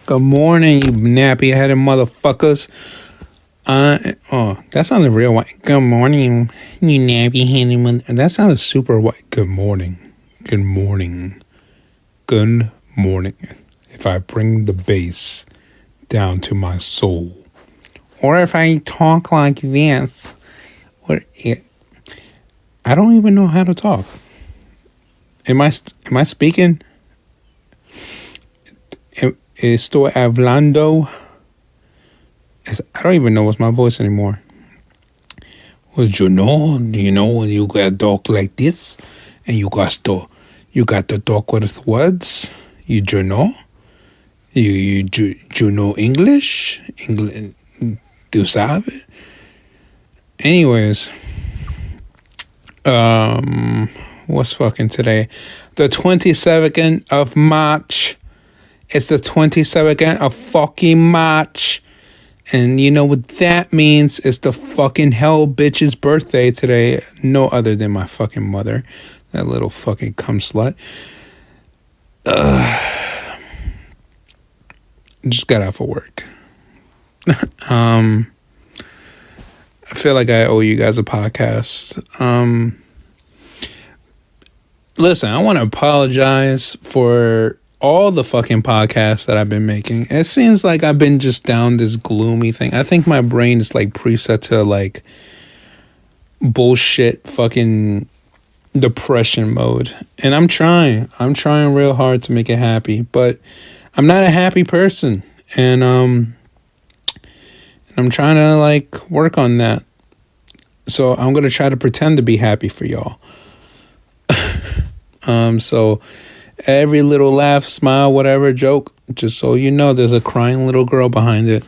Good morning, you nappy-headed motherfuckers. That sounded real white. Good morning, you nappy-headed mother. That sounded super white. Good morning. Good morning. Good morning. If I bring the bass down to my soul, or if I talk like this, I don't even know how to talk. Am I speaking? Estoy hablando. I don't even know what's my voice anymore. Well, do you know when you gotta talk like this, and you got to talk with words. You know, you know English. Tu sabes. Anyways, what's fucking today? The 22nd of March. It's the 22nd of fucking March. And you know what that means? It's the fucking hell bitch's birthday today. No other than my fucking mother. That little fucking cum slut. Just got off of work. I feel like I owe you guys a podcast. Listen, I want to apologize for all the fucking podcasts that I've been making. It seems like I've been just down this gloomy thing. I think my brain is like preset to like bullshit fucking depression mode. And I'm trying real hard to make it happy, but I'm not a happy person. And I'm trying to like work on that. So I'm going to try to pretend to be happy for y'all. So every little laugh, smile, whatever, joke, just so you know, there's a crying little girl behind it.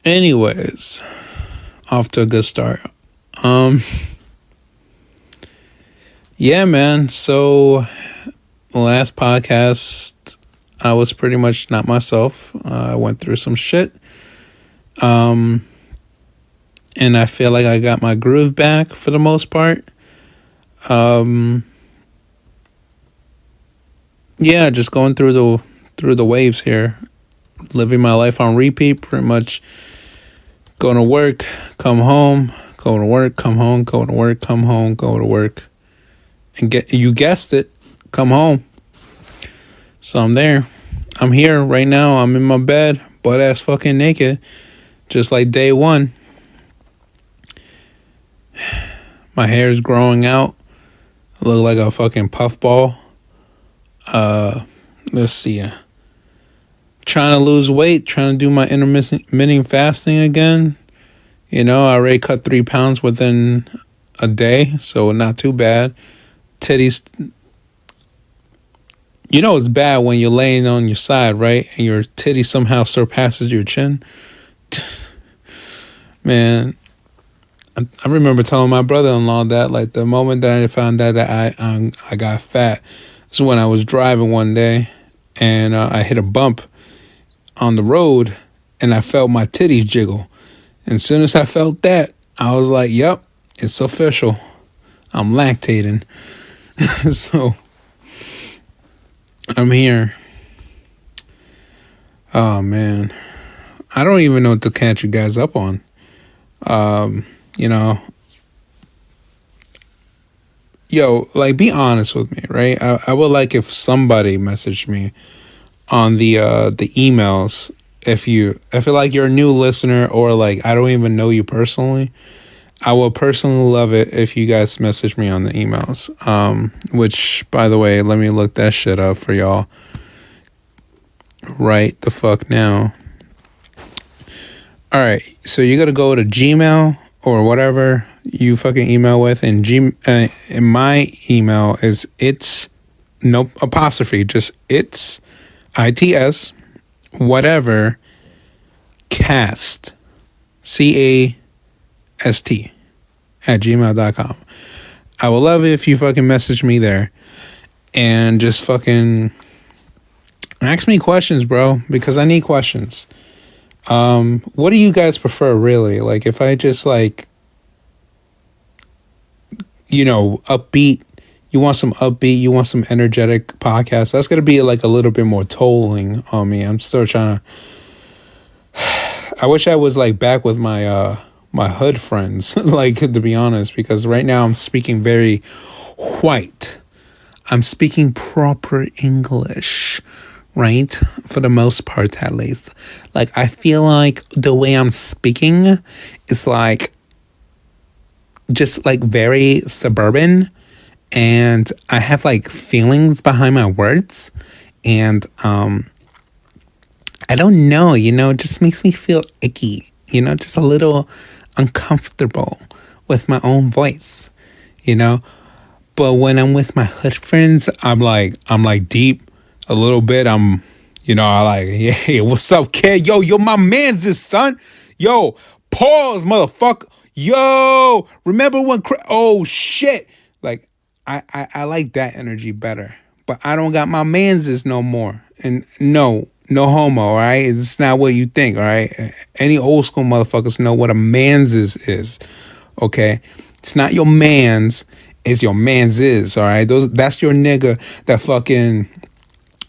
Anyways, off to a good start. Yeah, man. So last podcast, I was pretty much not myself. I went through some shit. And I feel like I got my groove back for the most part. Yeah, just going through the waves here, living my life on repeat, pretty much going to work, come home, go to work, come home, go to work, come home, go to work, and you guessed it, come home. So I'm there. I'm here right now. I'm in my bed, butt ass fucking naked, just like day one. My hair's growing out. I look like a fucking puffball. Let's see. Trying to lose weight, trying to do my intermittent fasting again. You know, I already cut 3 pounds within a day, so not too bad. Titties. You know it's bad when you're laying on your side, right? And your titty somehow surpasses your chin. Man, I remember telling my brother-in-law that, like, the moment that I found out that I got fat, is when I was driving one day, and I hit a bump on the road, and I felt my titties jiggle. And as soon as I felt that, I was like, yep, it's official. I'm lactating. So, I'm here. Oh, man. I don't even know what to catch you guys up on. You know, yo, like, be honest with me, right? I would like if somebody messaged me on the emails. If you like you're a new listener, or like I don't even know you personally, I will personally love it if you guys message me on the emails. Which, by the way, let me look that shit up for y'all right the fuck now. All right, so you gotta go to Gmail or whatever you fucking email with, and in my email is it's no apostrophe, just it's ITS whatever cast CAST at gmail.com. I would love it if you fucking message me there and just fucking ask me questions, bro, because I need questions. What do you guys prefer, really? Like, if I just, like, you know, upbeat, You want some upbeat, you want some energetic podcast. That's gonna be like a little bit more tolling on me. I'm still trying to. I wish I was like back with my my hood friends, like, to be honest, because right now I'm speaking very white. I'm speaking proper English, right? For the most part, at least. Like, I feel like the way I'm speaking is like just like very suburban, and I have like feelings behind my words, and I don't know, it just makes me feel icky, just a little uncomfortable with my own voice, you know. But when I'm with my hood friends, I'm like deep a little bit. I like, hey, what's up, kid? Yo, my man's this, son. Yo, pause, motherfucker. Yo, remember when? Oh shit! Like, I like that energy better. But I don't got my manses no more. And no homo, all right? It's not what you think, all right? Any old school motherfuckers know what a manses is, okay? It's not your mans, it's your manses, all right? That's your nigga that fucking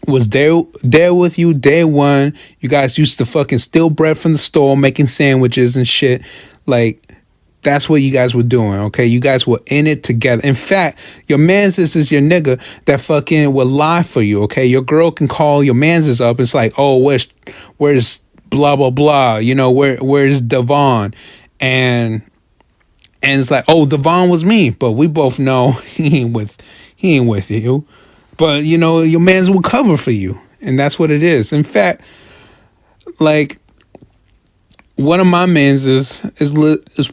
was there with you day one. You guys used to fucking steal bread from the store, making sandwiches and shit. Like, that's what you guys were doing, okay? You guys were in it together. In fact, your man's is your nigga that fucking will lie for you, okay? Your girl can call your man's up. It's like, oh, where's blah, blah, blah? Where's Devon? And it's like, oh, Devon was me. But we both know he ain't with you. But, your man's will cover for you. And that's what it is. In fact, like, one of my mans is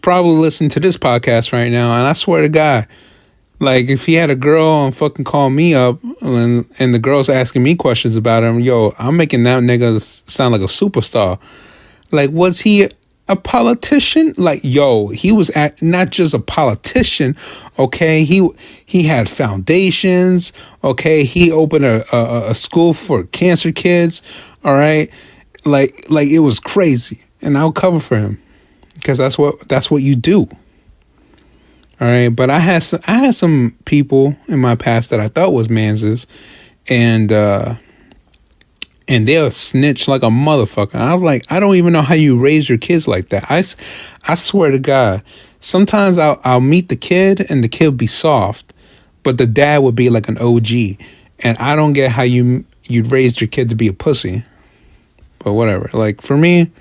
probably listening to this podcast right now, and I swear to God, like, if he had a girl and fucking call me up and the girl's asking me questions about him, yo, I'm making that nigga sound like a superstar. Like, was he a politician? Like, yo, he was not just a politician, okay? He had foundations, okay? He opened a school for cancer kids, all right? Like it was crazy. And I'll cover for him because that's what you do. All right. But I had some people in my past that I thought was manses, and they'll snitch like a motherfucker. I'm like, I don't even know how you raise your kids like that. I swear to God, sometimes I'll meet the kid and the kid will be soft, but the dad would be like an OG. And I don't get how you'd raised your kid to be a pussy. But whatever. Like, for me,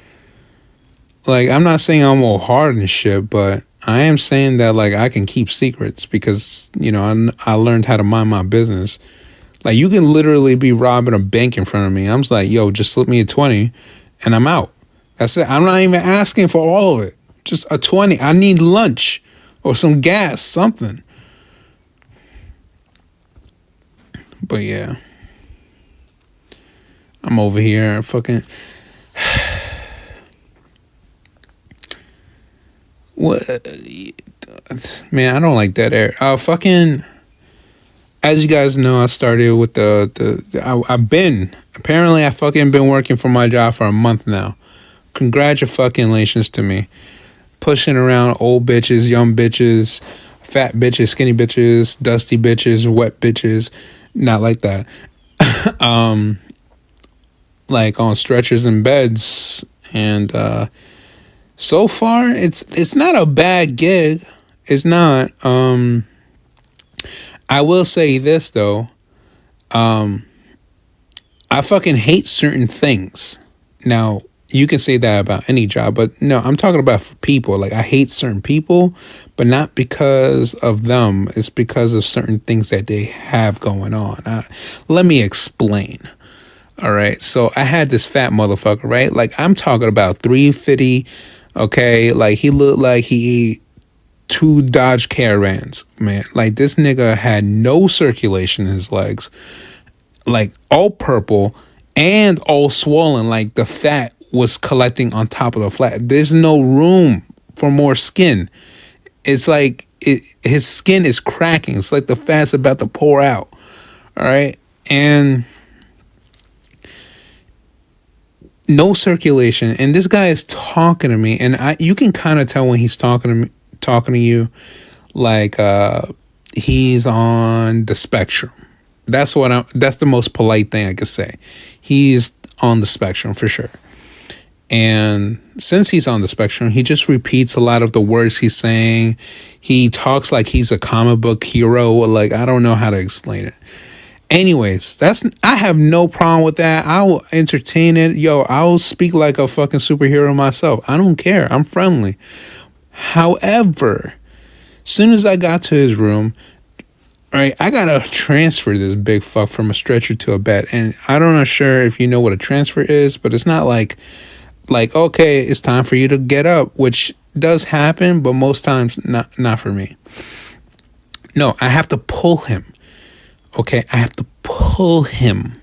like, I'm not saying I'm all hard and shit, but I am saying that, like, I can keep secrets because, I learned how to mind my business. Like, you can literally be robbing a bank in front of me. I'm just like, yo, just slip me a 20 and I'm out. That's it. I'm not even asking for all of it. Just a 20. I need lunch or some gas, something. But yeah. I'm over here fucking... What, man, I don't like that air. Fucking, as you guys know, I started with I fucking been working for my job for a month now. Congratulations to me. Pushing around old bitches, young bitches, fat bitches, skinny bitches, dusty bitches, wet bitches. Not like that. Like on stretchers and beds, and so far, it's not a bad gig. It's not. I will say this though. I fucking hate certain things. Now, you can say that about any job, but no, I'm talking about for people. Like, I hate certain people, but not because of them. It's because of certain things that they have going on. Let me explain. All right. So I had this fat motherfucker, right? Like, I'm talking about 350. Okay, like, he looked like he ate 2 Dodge Caravans, man. Like, this nigga had no circulation in his legs, like, all purple and all swollen. Like, the fat was collecting on top of the flat. There's no room for more skin. It's like his skin is cracking. It's like the fat's about to pour out. All right, and no circulation, and this guy is talking to me, and you can kind of tell when he's talking to you, like, he's on the spectrum. That's the most polite thing I could say. He's on the spectrum for sure. And since he's on the spectrum, he just repeats a lot of the words he's saying. He talks like he's a comic book hero. Like, I don't know how to explain it. Anyways, I have no problem with that. I will entertain it. Yo, I will speak like a fucking superhero myself. I don't care. I'm friendly. However, soon as I got to his room, right, I gotta transfer this big fuck from a stretcher to a bed. And I don't know sure if you know what a transfer is, but it's not like okay, it's time for you to get up, which does happen, but most times not for me. No, I have to pull him. Okay, I have to pull him.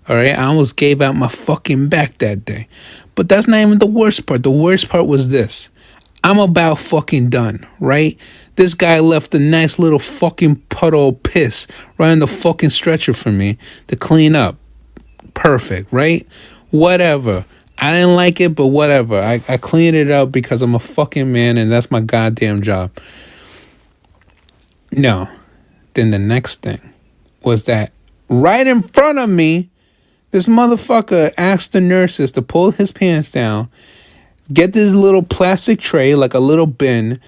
All right, I almost gave out my fucking back that day. But that's not even the worst part. The worst part was this. I'm about fucking done, right? This guy left a nice little fucking puddle of piss right on the fucking stretcher for me to clean up. Perfect, right? Whatever. I didn't like it, but whatever. I cleaned it up because I'm a fucking man and that's my goddamn job. No. Then the next thing was that right in front of me, this motherfucker asked the nurses to pull his pants down, get this little plastic tray, like a little bin,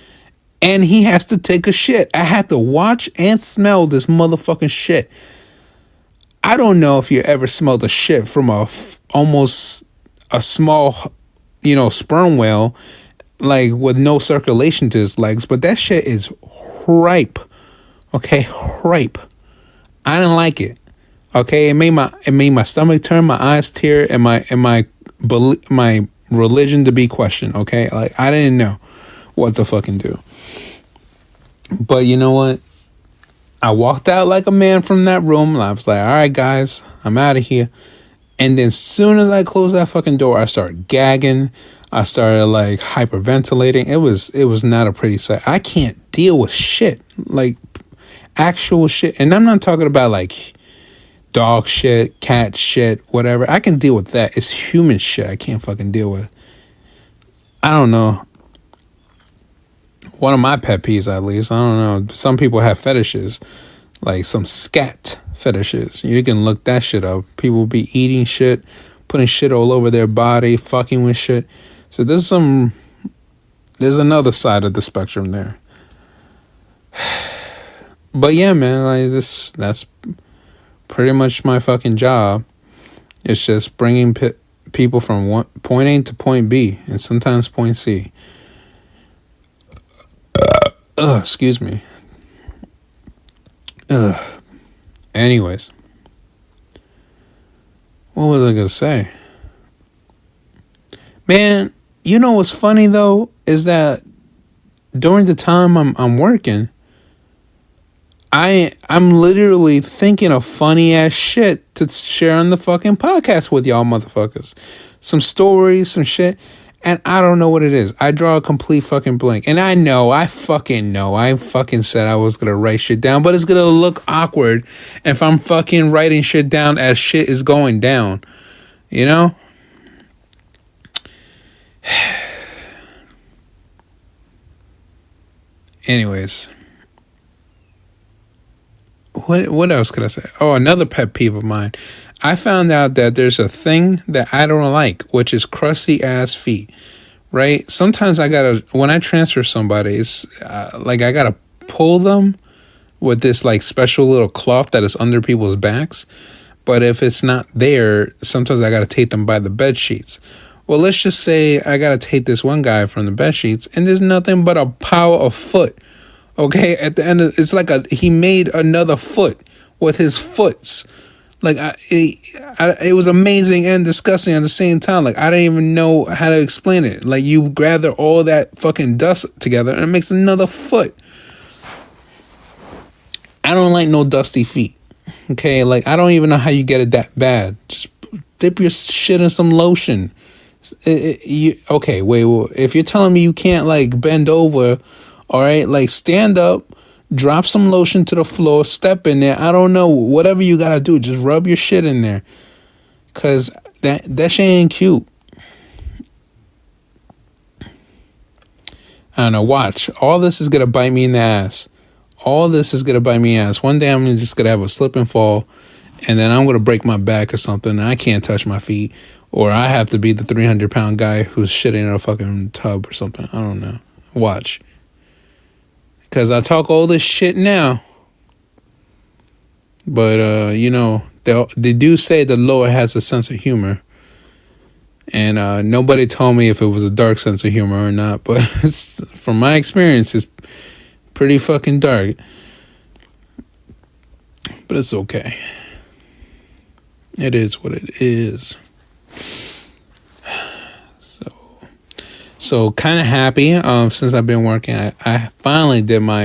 and he has to take a shit. I had to watch and smell this motherfucking shit. I don't know if you ever smelled a shit from almost a small, sperm whale, like with no circulation to his legs, but that shit is ripe. Okay, ripe. I didn't like it. Okay, it made my stomach turn, my eyes tear, and my religion to be questioned. Okay, like I didn't know what to fucking do. But you know what? I walked out like a man from that room. And I was like, all right, guys, I'm out of here. And then soon as I closed that fucking door, I started gagging. I started like hyperventilating. It was not a pretty sight. I can't deal with shit, like actual shit. And I'm not talking about like dog shit, cat shit, whatever. I can deal with that. It's human shit I can't fucking deal with. I don't know. One of my pet peeves, at least. I don't know. Some people have fetishes, like some scat fetishes. You can look that shit up. People be eating shit, putting shit all over their body, fucking with shit. So there's another side of the spectrum there. But yeah, man, like that's pretty much my fucking job. It's just bringing people from point A to point B, and sometimes point C. Excuse me. Anyways, what was I gonna say? Man, you know what's funny though is that during the time I'm working, I'm literally thinking of funny ass shit to share on the fucking podcast with y'all motherfuckers. Some stories, some shit. And I don't know what it is. I draw a complete fucking blank. And I fucking said I was going to write shit down. But it's going to look awkward if I'm fucking writing shit down as shit is going down. You know? Anyways. What else could I say? Oh, another pet peeve of mine. I found out that there's a thing that I don't like, which is crusty ass feet, right? Sometimes when I transfer somebody, it's like I gotta pull them with this like special little cloth that is under people's backs. But if it's not there, sometimes I gotta take them by the bed sheets. Well, let's just say I gotta take this one guy from the bed sheets, and there's nothing but a pile of foot. Okay, at the end of it's like he made another foot with his foots. Like it was amazing and disgusting at the same time. Like I didn't even know how to explain it. Like you gather all that fucking dust together and it makes another foot. I don't like no dusty feet. Okay, like I don't even know how you get it that bad. Just dip your shit in some lotion. Okay, wait. Well, if you're telling me you can't like bend over, all right, like stand up. Drop some lotion to the floor, step in there. I don't know. Whatever you gotta do, just rub your shit in there. Cause that shit ain't cute. I don't know, watch. All this is gonna bite me in the ass. All this is gonna bite me ass. One day I'm just gonna have a slip and fall, and then I'm gonna break my back or something, and I can't touch my feet, or I have to be the 300-pound guy who's shitting in a fucking tub or something. I don't know. Watch. Because I talk all this shit now. But, you know, they do say the Lord has a sense of humor. And nobody told me if it was a dark sense of humor or not. But from my experience, it's pretty fucking dark. But it's okay. It is what it is. So kind of happy. Since I've been working, I finally did my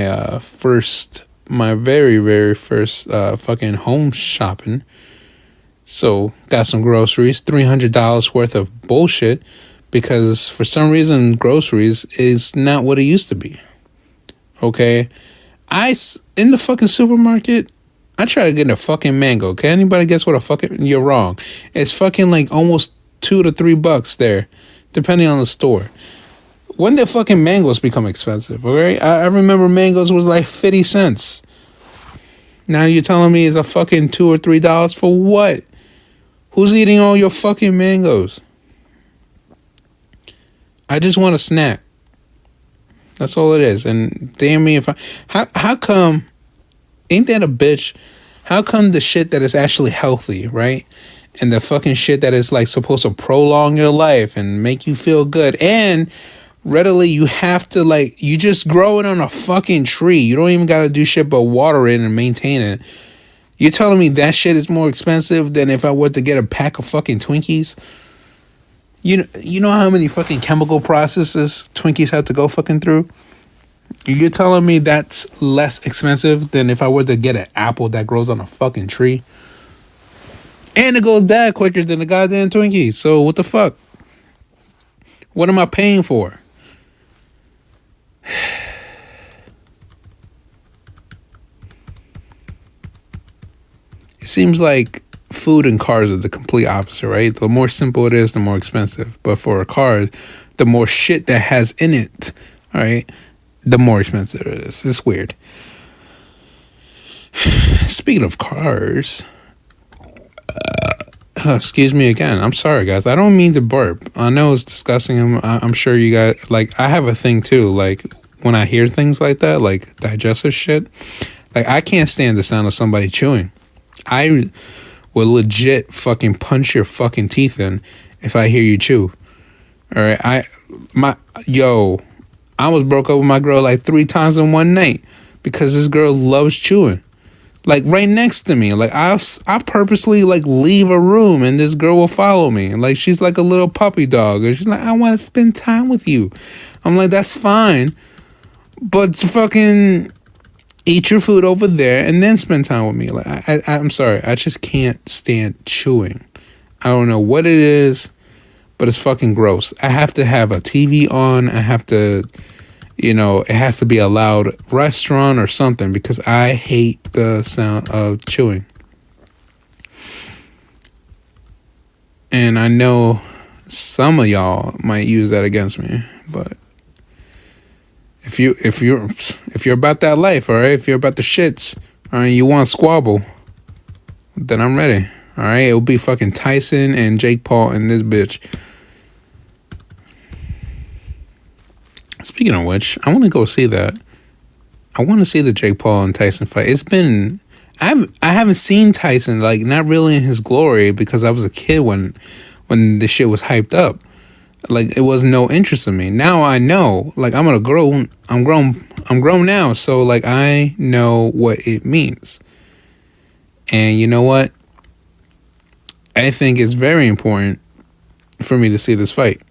very, very first fucking home shopping. So got some groceries, $300 worth of bullshit, because for some reason groceries is not what it used to be. Okay, in the fucking supermarket, I try to get a fucking mango. Can anybody guess what a fucking? You're wrong. It's fucking like almost $2 to $3 there, depending on the store. When did fucking mangoes become expensive? Okay, I remember mangoes was like 50 cents. Now you're telling me it's a fucking $2 or $3 for what? Who's eating all your fucking mangoes? I just want a snack. That's all it is. And damn me if how come, ain't that a bitch? How come the shit that is actually healthy, right? And the fucking shit that is like supposed to prolong your life and make you feel good, and readily you have to, like, you just grow it on a fucking tree. You don't even gotta do shit but water it and maintain it. You're telling me that shit is more expensive than if I were to get a pack of fucking Twinkies? You know how many fucking chemical processes Twinkies have to go fucking through? You're telling me that's less expensive than if I were to get an apple that grows on a fucking tree? And it goes bad quicker than the goddamn Twinkies. So what the fuck? What am I paying for? It seems like food and cars are the complete opposite, right? The more simple it is, the more expensive. But for a car, the more shit that has in it, all right, the more expensive it is. It's weird. Speaking of cars, excuse me again. I'm sorry, guys. I don't mean to burp. I know it's disgusting. I'm sure you guys, like, I have a thing too. Like, when I hear things like that, like digestive shit, like, I can't stand the sound of somebody chewing. I will legit fucking punch your fucking teeth in if I hear you chew. All right, I almost broke up with my girl like 3 times in one night because this girl loves chewing. Like, right next to me. Like, I purposely, like, leave a room and this girl will follow me. Like, she's like a little puppy dog. And she's like, I want to spend time with you. I'm like, that's fine. But fucking eat your food over there and then spend time with me. Like, I'm sorry. I just can't stand chewing. I don't know what it is, but it's fucking gross. I have to have a TV on. I have to, it has to be a loud restaurant or something because I hate the sound of chewing. And I know some of y'all might use that against me, but if you're about that life, all right, if you're about the shits, all right, you want to squabble, then I'm ready. All right, it'll be fucking Tyson and Jake Paul and this bitch. Speaking of which, I want to go see that. I want to see the Jake Paul and Tyson fight. I haven't seen Tyson, like, not really in his glory because I was a kid when the shit was hyped up. Like, it was no interest in me. Now I know, like, I'm grown now, so, like, I know what it means. And you know what? I think it's very important for me to see this fight.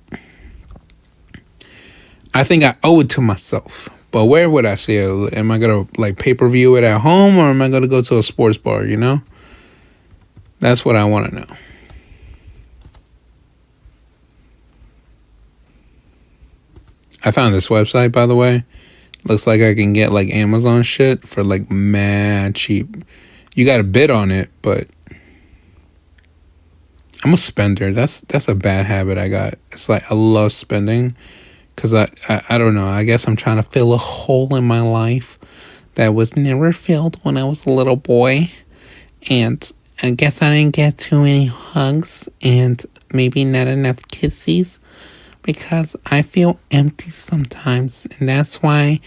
I think I owe it to myself. But where would I see it? Am I going to, like, pay-per-view it at home, or am I going to go to a sports bar, That's what I want to know. I found this website, by the way. Looks like I can get, like, Amazon shit for, like, mad cheap. You got to bid on it, but I'm a spender. That's a bad habit I got. It's like I love spending because I don't know. I guess I'm trying to fill a hole in my life that was never filled when I was a little boy. And I guess I didn't get too many hugs and maybe not enough kisses because I feel empty sometimes. And that's why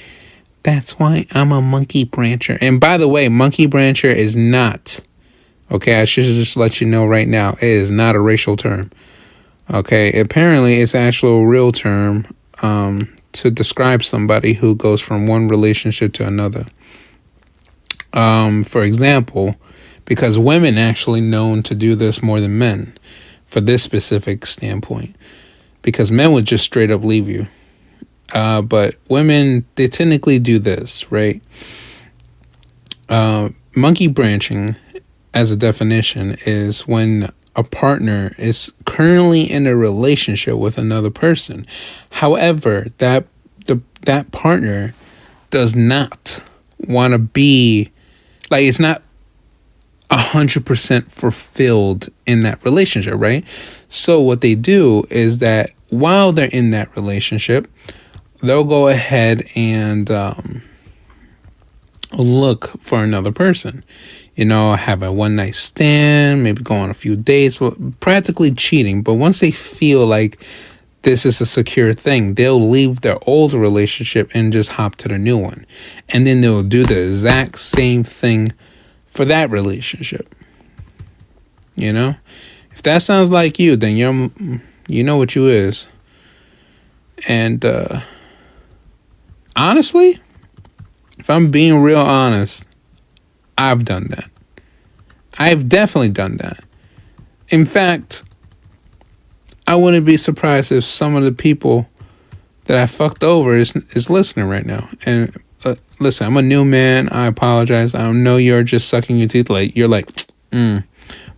I'm a monkey brancher. And by the way, monkey brancher is not, okay, I should just let you know right now, it is not a racial term. Okay, apparently it's actual real term to describe somebody who goes from one relationship to another. For example, because women actually known to do this more than men for this specific standpoint, because men would just straight up leave you. But women, they technically do this, right? Monkey branching, as a definition, is when a partner is currently in a relationship with another person. However, that partner does not want to be, like, it's not 100% fulfilled in that relationship, right? So what they do is that while they're in that relationship, they'll go ahead and look for another person. You know, have a one night stand, maybe go on a few dates, practically cheating. But once they feel like this is a secure thing, they'll leave their old relationship and just hop to the new one. And then they'll do the exact same thing for that relationship. You know? If that sounds like you, then you know what you is. And honestly, if I'm being real honest, I've done that. I've definitely done that. In fact, I wouldn't be surprised if some of the people that I fucked over is listening right now. And listen, I'm a new man. I apologize. I know you're just sucking your teeth. Like, you're like,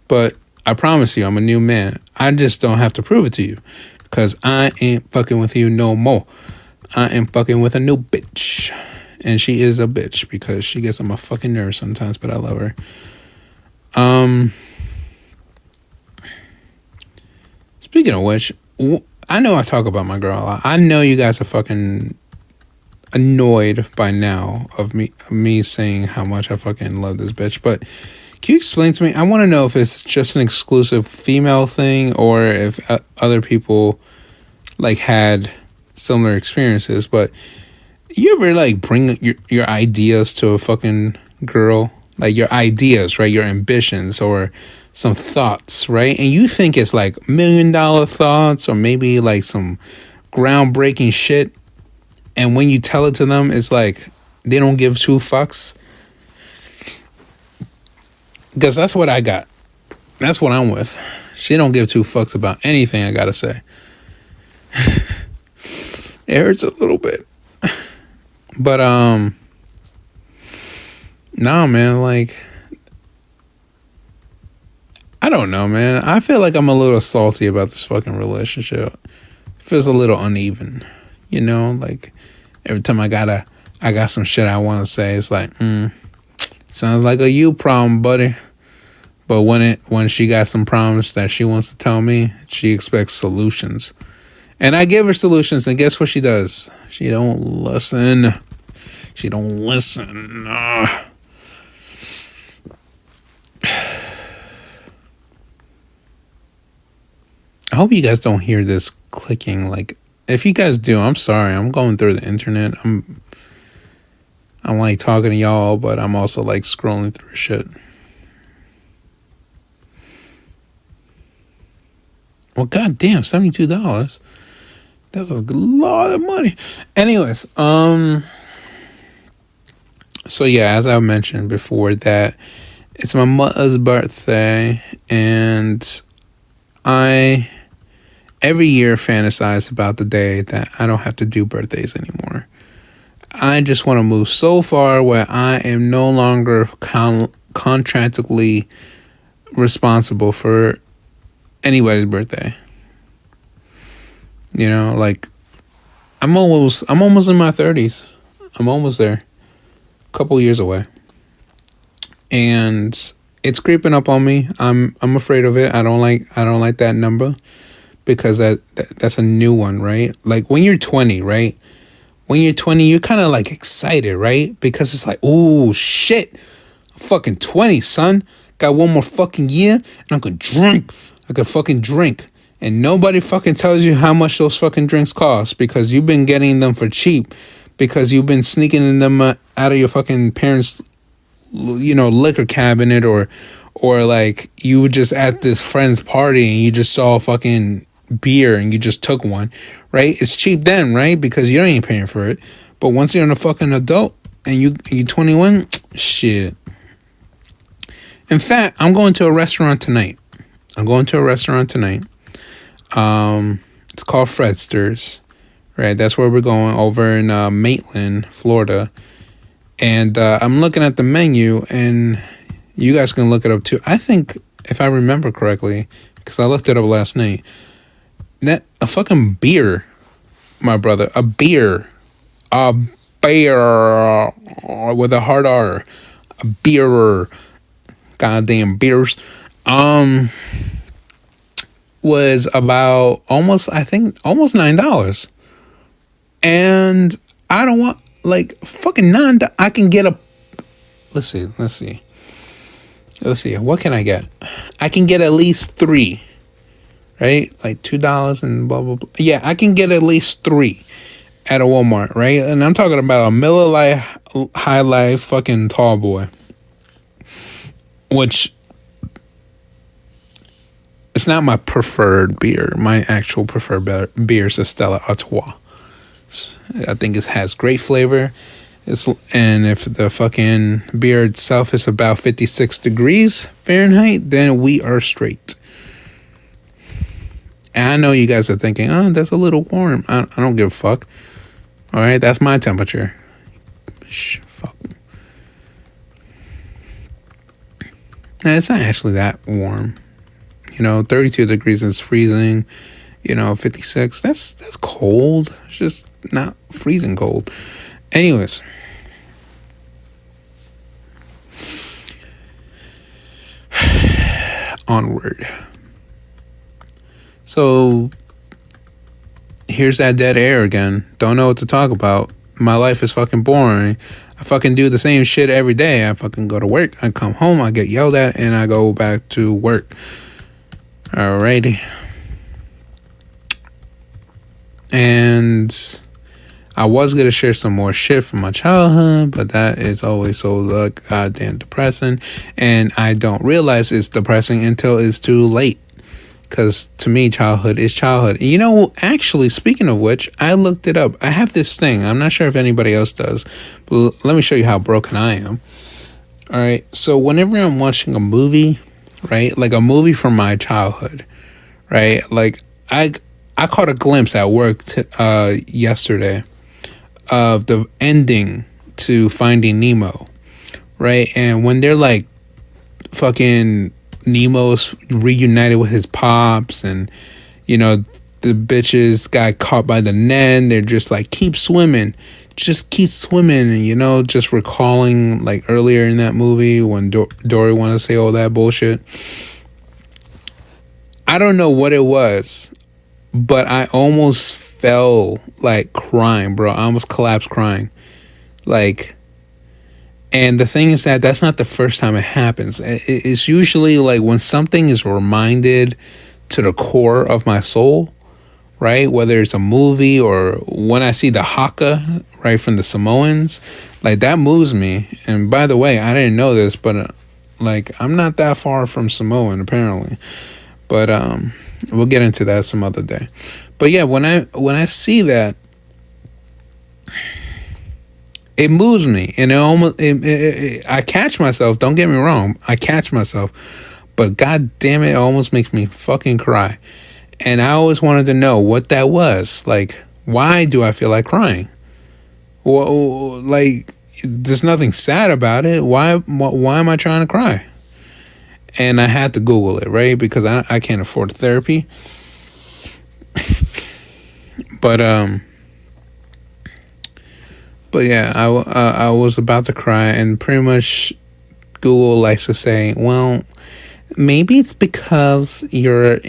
But I promise you, I'm a new man. I just don't have to prove it to you. Because I ain't fucking with you no more. I am fucking with a new bitch. And she is a bitch because she gets on my fucking nerves sometimes, but I love her. Speaking of which, I know I talk about my girl a lot. I know you guys are fucking annoyed by now of me saying how much I fucking love this bitch. But can you explain to me? I want to know if it's just an exclusive female thing or if other people like had similar experiences. But you ever like bring your ideas to a fucking girl? Like your ideas, right? Your ambitions or some thoughts, right? And you think it's like $1 million thoughts or maybe like some groundbreaking shit. And when you tell it to them, it's like they don't give two fucks. Because that's what I got. That's what I'm with. She don't give two fucks about anything I gotta say. It hurts a little bit. But nah, man, like, I don't know, man. I feel like I'm a little salty about this fucking relationship. It feels a little uneven, you know? Like, every time I got some shit I want to say, it's like, sounds like a you problem, buddy. But when she got some problems that she wants to tell me, she expects solutions. And I give her solutions, and guess what she does? She don't listen. She don't listen. I hope you guys don't hear this clicking. Like, if you guys do, I'm sorry. I'm going through the internet. I'm like talking to y'all, but I'm also like scrolling through shit. Well, goddamn, $72. That's a lot of money. Anyways, so yeah, as I mentioned before, that it's my mother's birthday, and I every year fantasize about the day that I don't have to do birthdays anymore. I just want to move so far where I am no longer contractually responsible for anybody's birthday. You know, like I'm almost in my 30s. I'm almost there. A couple years away. And it's creeping up on me. I'm afraid of it. I don't like that number because that's a new one, right? Like when you're 20, right? When you're 20, you're kind of like excited, right? Because it's like, oh shit, I'm fucking 20, son. Got one more fucking year and I could drink. I could fucking drink. And nobody fucking tells you how much those fucking drinks cost because you've been getting them for cheap because you've been sneaking them out of your fucking parents' liquor cabinet or like you were just at this friend's party and you just saw fucking beer and you just took one, right? It's cheap then, right? Because you ain't paying for it. But once you're a fucking adult and you 21, shit. In fact, I'm going to a restaurant tonight. It's called Fredster's, right? That's where we're going, over in Maitland, Florida. And I'm looking at the menu, and you guys can look it up too. I think, if I remember correctly, because I looked it up last night, that a fucking beer, my brother, a beer with a hard R, a beer, goddamn beers, was about almost $9, and I don't want like fucking $9. I can get a. Let's see. What can I get? I can get at least 3, right? Like $2 and blah blah blah. Yeah, I can get at least 3 at a Walmart, right? And I'm talking about a Miller Lite High Life fucking tall boy, which it's not my preferred beer. My actual preferred beer is a Stella Artois. I think it has great flavor. And if the fucking beer itself is about 56 degrees Fahrenheit, then we are straight. And I know you guys are thinking, oh, that's a little warm. I don't give a fuck. All right, that's my temperature. Fuck. And it's not actually that warm. 32 degrees is freezing. 56, that's cold. It's just not freezing cold. Anyways. Onward. So here's that dead air again. Don't know what to talk about. My life is fucking boring. I fucking do the same shit every day. I fucking go to work. I come home. I get yelled at, and I go back to work. Alrighty. And I was going to share some more shit from my childhood, but that is always so goddamn depressing. And I don't realize it's depressing until it's too late. Because to me, childhood is childhood. Actually, speaking of which, I looked it up. I have this thing. I'm not sure if anybody else does. But let me show you how broken I am. All right. So whenever I'm watching a movie, right, like a movie from my childhood, right, like I caught a glimpse at work yesterday of the ending to Finding Nemo, right? And when they're like fucking Nemo's reunited with his pops, and the bitches got caught by the net, they're just like, keep swimming, just keep swimming, and just recalling like earlier in that movie when Dory wanted to say all that bullshit. I don't know what it was, but I almost fell like crying, bro. I almost collapsed crying. And the thing is that that's not the first time it happens. It's usually like when something is reminded to the core of my soul, right? Whether it's a movie or when I see the haka, right, from the Samoans, like that moves me. And by the way, I didn't know this, but I'm not that far from Samoan apparently. But we'll get into that some other day. But yeah, when I see that, it moves me, and I catch myself. Don't get me wrong, I catch myself, but god damn it almost makes me fucking cry. And I always wanted to know what that was. Like, why do I feel like crying? Well, like, there's nothing sad about it. Why am I trying to cry? And I had to Google it, right? Because I can't afford therapy. But yeah, I was about to cry, and pretty much Google likes to say, well, maybe it's because you're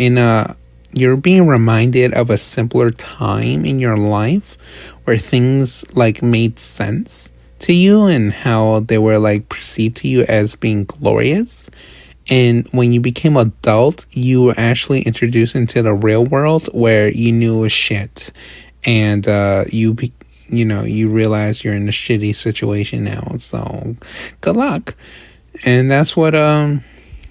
being reminded of a simpler time in your life where things like made sense to you and how they were like perceived to you as being glorious. And when you became adult, you were actually introduced into the real world where you knew it was shit, and you realize you're in a shitty situation now. So good luck. And that's what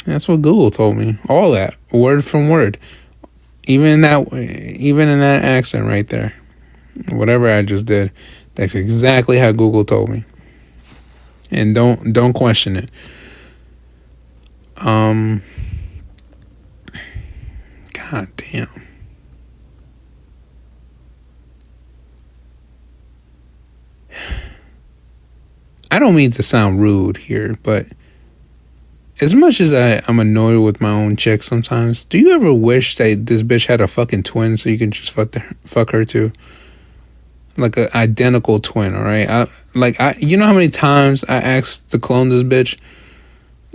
Google told me. All that, word from word. Even in that accent right there. Whatever I just did, that's exactly how Google told me. And don't question it. God damn. I don't mean to sound rude here, but as much as I'm annoyed with my own chick sometimes, do you ever wish that this bitch had a fucking twin so you can just fuck her too? Like an identical twin, all right? You know how many times I asked to clone this bitch?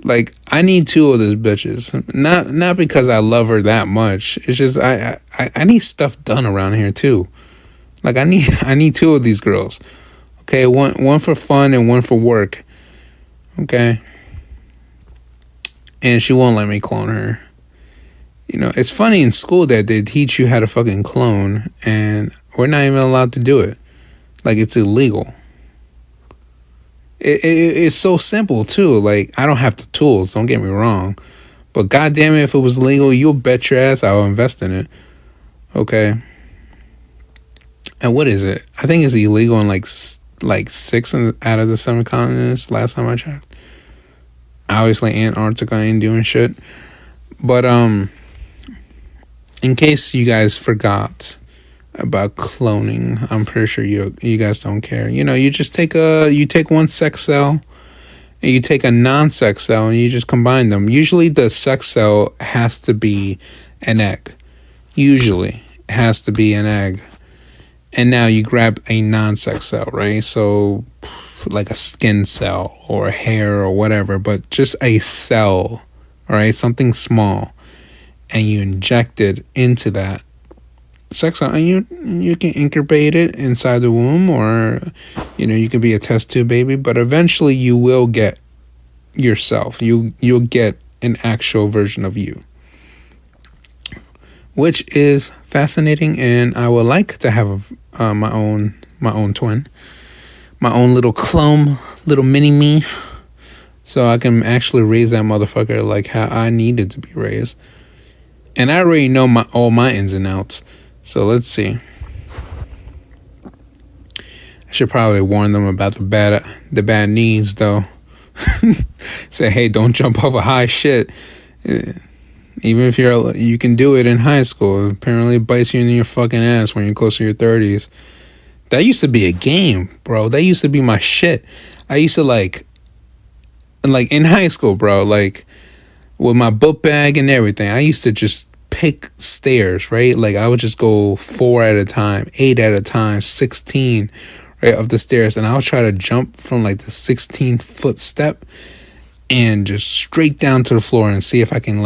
Like, I need two of these bitches. Not because I love her that much. It's just I need stuff done around here too. Like, I need two of these girls. Okay, one for fun and one for work. Okay. And she won't let me clone her. You know, it's funny in school that they teach you how to fucking clone, and we're not even allowed to do it. Like, it's illegal. It's so simple too. Like, I don't have the tools, don't get me wrong, but goddamn it, if it was legal, you'll bet your ass I'll invest in it. Okay. And what is it? I think it's illegal in like 6 out of the 7 continents. Last time I checked. Obviously, Antarctica ain't doing shit. But in case you guys forgot about cloning, I'm pretty sure you guys don't care. You know, you just take one sex cell and you take a non-sex cell and you just combine them. Usually the sex cell has to be an egg. Usually it has to be an egg. And now you grab a non-sex cell, right? So like a skin cell or a hair or whatever, but just a cell, all right? Something small. And you inject it into that sex cell, and you can incubate it inside the womb, or you can be a test tube baby, but eventually you will get yourself. You'll get an actual version of you, which is fascinating. And I would like to have my own twin, my own little clone, little mini me, so I can actually raise that motherfucker like how I needed to be raised. And I already know all my ins and outs. So let's see. I should probably warn them about the bad knees though. Say, hey, don't jump off a high shit. Even if you can do it in high school. Apparently it bites you in your fucking ass when you're close to your 30s. That used to be a game, bro. That used to be my shit. I used to like in high school, bro, like with my book bag and everything, I used to just pick stairs, right? Like I would just go 4 at a time, 8 at a time, 16, right, of the stairs, and I'll try to jump from like the 16-foot step and just straight down to the floor and see if I can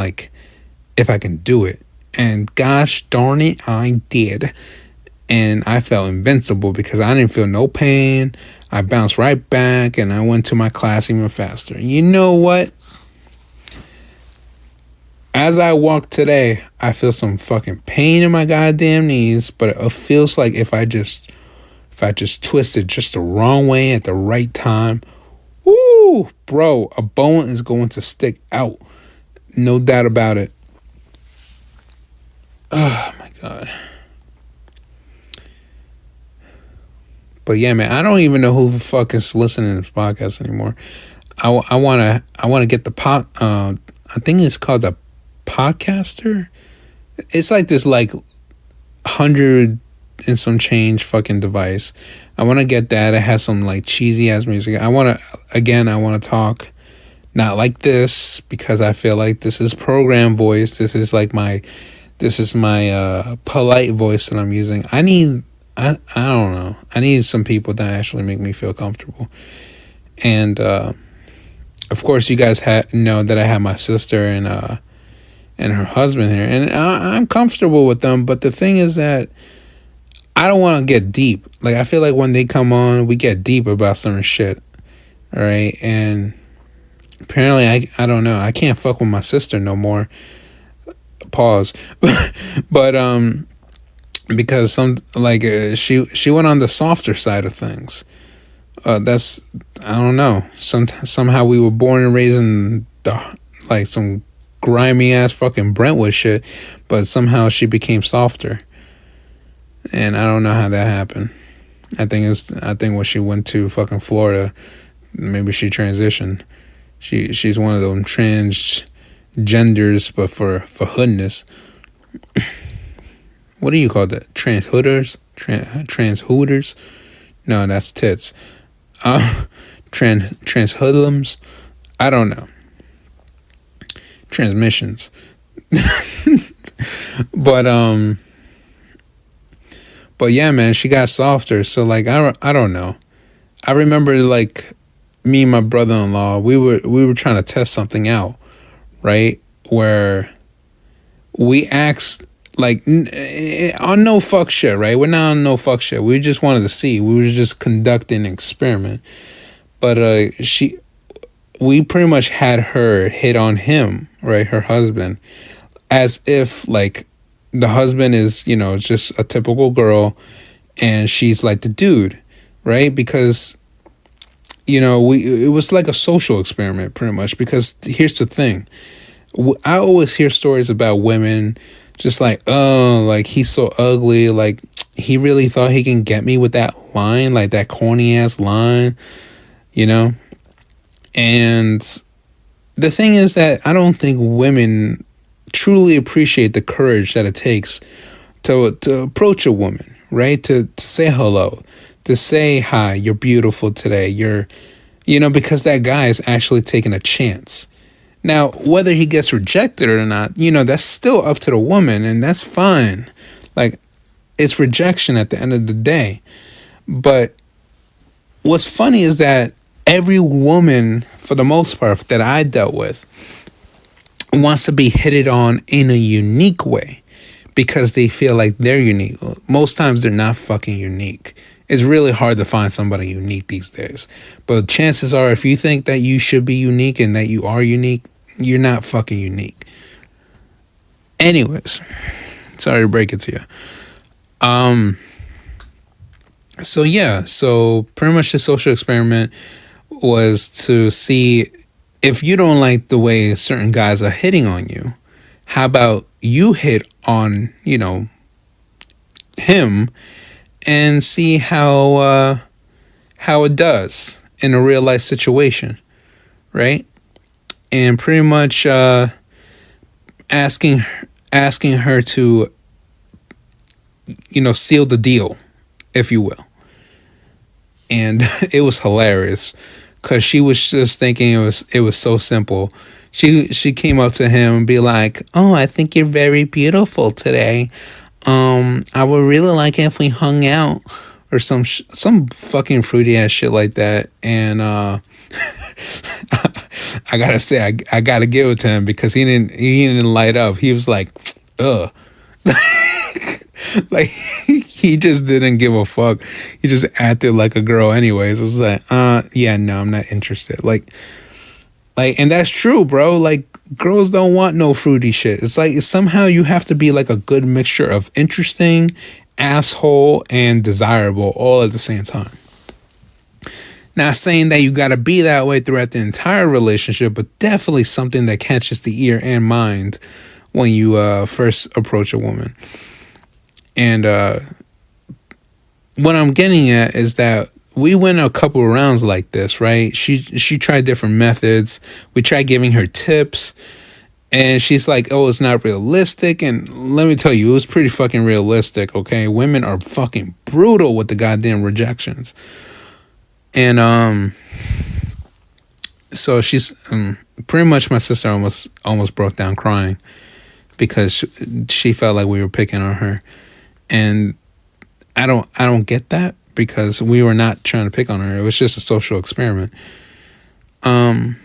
do it. And gosh darn it, I did. And I felt invincible because I didn't feel no pain. I bounced right back and I went to my class even faster. You know what? As I walk today, I feel some fucking pain in my goddamn knees, but it feels like if I just twisted just the wrong way at the right time, woo, bro, a bone is going to stick out. No doubt about it. Oh my God. But yeah, man, I don't even know who the fuck is listening to this podcast anymore. I wanna get the I think it's called the Podcaster. It's like this 100 and some change fucking device. I want to get that. It has some like cheesy ass music. I want to talk not like this, because I feel like this is program voice. This is my polite voice that I'm using. I don't know. I need some people that actually make me feel comfortable. And of course, you guys know that I have my sister and her husband here, and I'm comfortable with them. But the thing is that I don't want to get deep. Like, I feel like when they come on, we get deep about certain shit. All right. And apparently, I don't know. I can't fuck with my sister no more. Pause. But, because she went on the softer side of things. That's, I don't know. Somehow we were born and raised in some grimy ass fucking Brentwood shit, but somehow she became softer. And I don't know how that happened. I think when she went to fucking Florida, maybe she transitioned. She's one of them transgenders, but for hoodness. What do you call that? Transhooders? Transhooders? No, that's tits. Transhoodlums? I don't know. Transmissions. But yeah, man, she got softer. So like, I don't know. I remember like me and my brother-in-law, we were trying to test something out, right? Where we asked, like, on no fuck shit, right? We're not on no fuck shit. We just wanted to see. We were just conducting an experiment. But we pretty much had her hit on him, right? Her husband, as if like the husband is, just a typical girl and she's like the dude, right? Because, it was like a social experiment pretty much, because here's the thing. I always hear stories about women just like, oh, like he's so ugly. Like he really thought he can get me with that line, like that corny ass line, And the thing is that I don't think women truly appreciate the courage that it takes to approach a woman, right? To say hello, to say hi, you're beautiful today. Because that guy is actually taking a chance. Now, whether he gets rejected or not, that's still up to the woman, and that's fine. Like, it's rejection at the end of the day. But what's funny is that every woman, for the most part, that I dealt with, wants to be hit on in a unique way because they feel like they're unique. Most times they're not fucking unique. It's really hard to find somebody unique these days. But chances are, if you think that you should be unique and that you are unique, you're not fucking unique. Anyways, sorry to break it to you. So pretty much the social experiment was to see if you don't like the way certain guys are hitting on you, how about you hit on, him and see how it does in a real life situation, right? And pretty much asking her to, seal the deal, if you will. And it was hilarious because she was just thinking it was so simple. She came up to him and be like, "Oh, I think you're very beautiful today. I would really like it if we hung out," or some fucking fruity ass shit like that. And I gotta say, I gotta give it to him because he didn't light up. He was like, "Ugh." Like he just didn't give a fuck. He just acted like a girl anyways. It was like, yeah, no, I'm not interested. Like, and that's true, bro. Like, girls don't want no fruity shit. It's like somehow you have to be like a good mixture of interesting, asshole, and desirable all at the same time. Not saying that you gotta be that way throughout the entire relationship, but definitely something that catches the ear and mind when you first approach a woman. And what I'm getting at is that we went a couple of rounds like this, right? She tried different methods. We tried giving her tips. And she's like, oh, it's not realistic. And let me tell you, it was pretty fucking realistic, okay? Women are fucking brutal with the goddamn rejections. And so she's pretty much, my sister almost broke down crying because she felt like we were picking on her. And I don't get that because we were not trying to pick on her. It was just a social experiment. But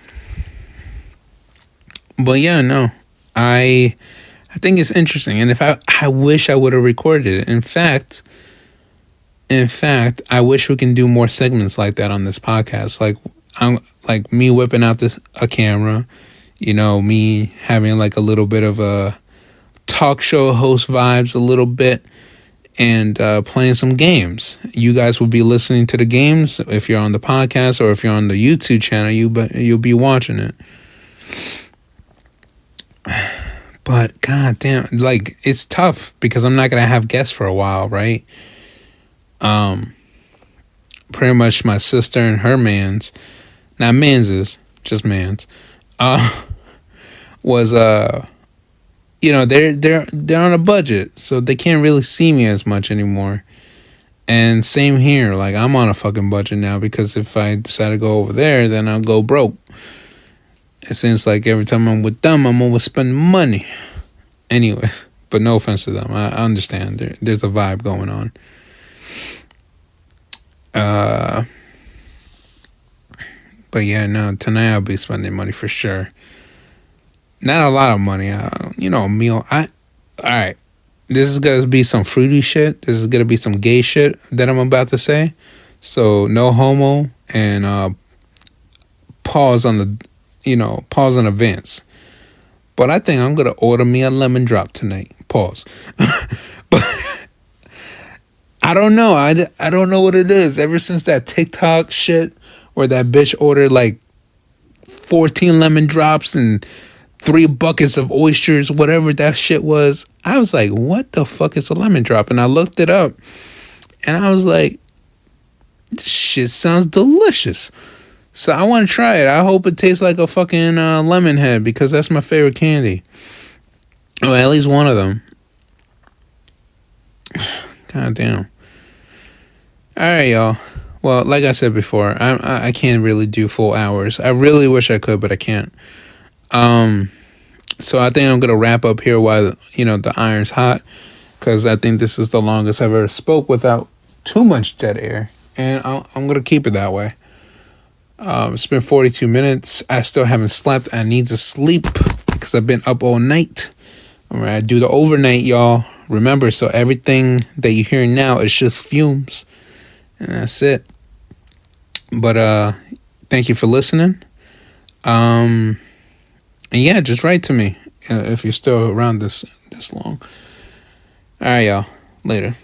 yeah, no, I think it's interesting. And if I wish I would have recorded it. In fact, In fact, I wish we can do more segments like that on this podcast. Like me whipping out a camera, me having like a little bit of a talk show host vibes a little bit, and playing some games. You guys will be listening to the games if you're on the podcast, or if you're on the YouTube channel, you'll be watching it. But goddamn, like, it's tough because I'm not gonna have guests for a while, right? Pretty much my sister and her mans, not manses, just mans, was they're on a budget, so they can't really see me as much anymore. And same here, like, I'm on a fucking budget now, because if I decide to go over there, then I'll go broke. It seems like every time I'm with them, I'm always spending money. Anyway, but no offense to them, I understand there's a vibe going on. But yeah, no, tonight I'll be spending money for sure. Not a lot of money, a meal. Alright, this is gonna be some fruity shit. This is gonna be some gay shit that I'm about to say. So no homo, and pause on events. But I think I'm gonna order me a lemon drop tonight. Pause. But I don't know. I don't know what it is. Ever since that TikTok shit where that bitch ordered like 14 lemon drops and 3 buckets of oysters, whatever that shit was, I was like, what the fuck is a lemon drop? And I looked it up, and I was like, this shit sounds delicious. So I want to try it. I hope it tastes like a fucking lemon head, because that's my favorite candy. Oh, at least one of them. God damn. All right, y'all. Well, like I said before, I can't really do full hours. I really wish I could, but I can't. So I think I'm gonna wrap up here while the iron's hot, because I think this is the longest I've ever spoke without too much dead air, and I'm gonna keep it that way. It's been 42 minutes. I still haven't slept. I need to sleep because I've been up all night. All right, I do the overnight, y'all. Remember, so everything that you hear now is just fumes, and that's it. But thank you for listening. And yeah, just write to me if you're still around this long. All right, y'all. Later.